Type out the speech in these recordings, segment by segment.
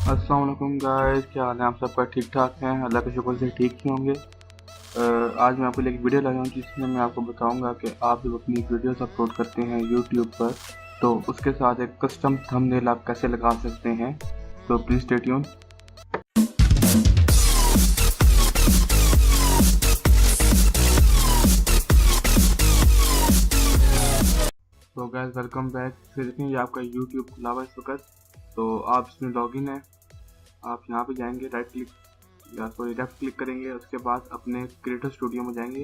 अस्सलाम वालेकुम गाइस, क्या हाल है? आप सबका ठीक ठाक हैं? अल्लाह के शुक्र से ठीक ही होंगे। आज मैं आपके लिए एक वीडियो लाया हूँ जिसमें मैं आपको बताऊंगा कि आप जब अपनी वीडियोस अपलोड करते हैं यूट्यूब पर तो उसके साथ एक कस्टम थंबनेल आप कैसे लगा सकते हैं। तो प्लीज़ स्टे ट्यून। तो गाइस वेलकम बैक। फिर देखें ये आपका यूट्यूब खुला हुआ है इस वक्त। तो आप इसमें लॉगिन है, आप यहाँ पे जाएंगे, राइट क्लिक या सॉरी लेफ्ट क्लिक करेंगे, उसके बाद अपने क्रिएटर स्टूडियो में जाएंगे।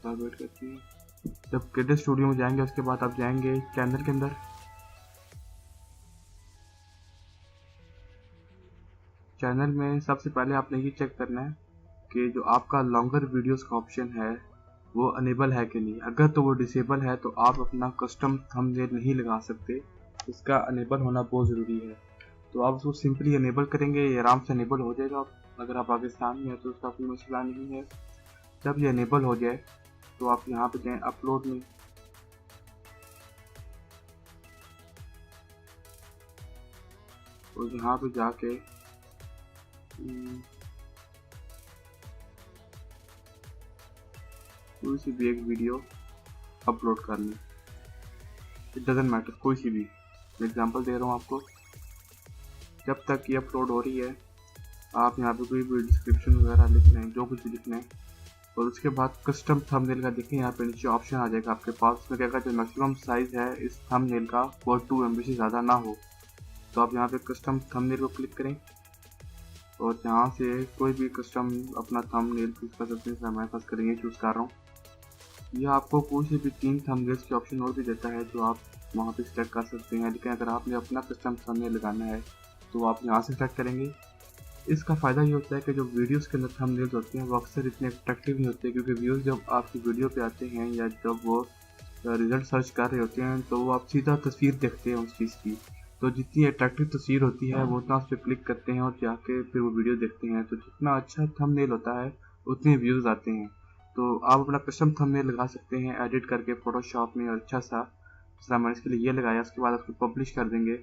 वेट करते हैं। जब क्रिएटर स्टूडियो में जाएंगे उसके बाद आप जाएंगे चैनल के अंदर। चैनल में सबसे पहले आपने ये चेक करना है कि जो आपका लॉन्गर वीडियोस का ऑप्शन है वो अनेबल है कि नहीं। अगर तो वो डिसेबल है तो आप अपना कस्टम थंबनेल नहीं लगा सकते, इसका अनेबल होना बहुत ज़रूरी है। तो आप उसको सिंपली अनेबल करेंगे, ये आराम से अनेबल हो जाएगा। अगर आप पाकिस्तान में हैं तो उसका कोई मसला नहीं है। जब ये अनेबल हो जाए तो आप यहाँ पे जाएँ अपलोड में, और यहाँ पे जाके कोई सी भी एक वीडियो अपलोड कर लें, इट डजेंट मैटर, कोई सी भी। मैं एग्जांपल दे रहा हूँ आपको। जब तक ये अपलोड हो रही है आप यहाँ पे कोई भी डिस्क्रिप्शन वगैरह लिख लें, जो कुछ भी लिखना है, और उसके बाद कस्टम थंबनेल का देखें यहाँ पे नीचे ऑप्शन आ जाएगा आपके पास। उसमें क्या कहते हैं मैक्सिमम साइज़ है इस थंबनेल का वो 2 MB से ज़्यादा ना हो। तो आप यहाँ पे कस्टम थंबनेल को क्लिक करें और यहाँ से कोई भी कस्टम अपना थंबनेल चूज़ कर सकते हैं। मैं फर्स्ट करेंगे चूज़ कर रहा हूँ। यह आपको कोई से भी 3 थंबनेल्स के ऑप्शन और भी देता है जो आप वहाँ पे सिलेक्ट कर सकते हैं, लेकिन अगर आपने अपना कस्टम थंबनेल लगाना है तो आप यहाँ से सिलेक्ट करेंगे। इसका फ़ायदा ये होता है कि जो वीडियोस के अंदर थंबनेल्स होते हैं वो अक्सर इतने अट्रैक्टिव नहीं होते, क्योंकि व्यूज़ जब आपकी वीडियो पे आते हैं या जब वो रिजल्ट सर्च कर रहे होते हैं तो वो आप सीधा तस्वीर देखते हैं उस चीज़ की। तो जितनी अट्रैक्टिव तस्वीर होती है वो उतना उस पर क्लिक करते हैं और जाके फिर वो वीडियो देखते हैं। तो जितना अच्छा थंबनेल होता है उतने व्यूज़ आते हैं। तो आप अपना कस्टम थंबनेल लगा सकते हैं एडिट करके फोटोशॉप में, और अच्छा सा जैसा मैंने इसके लिए ये लगाया। उसके बाद उसको पब्लिश कर देंगे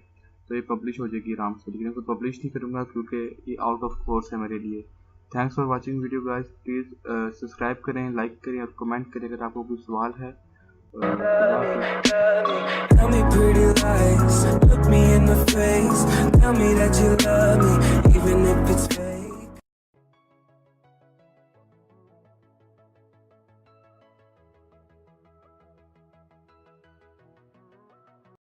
तो ये पब्लिश हो जाएगी आराम से, लेकिन इसको पब्लिश नहीं करूँगा क्योंकि ये आउट ऑफ कोर्स है मेरे लिए। Thanks for watching video guys. Please subscribe करें, लाइक करें और कमेंट करें अगर आपको कोई सवाल है। Tell me pretty lies, look me in the face, tell me that you love me.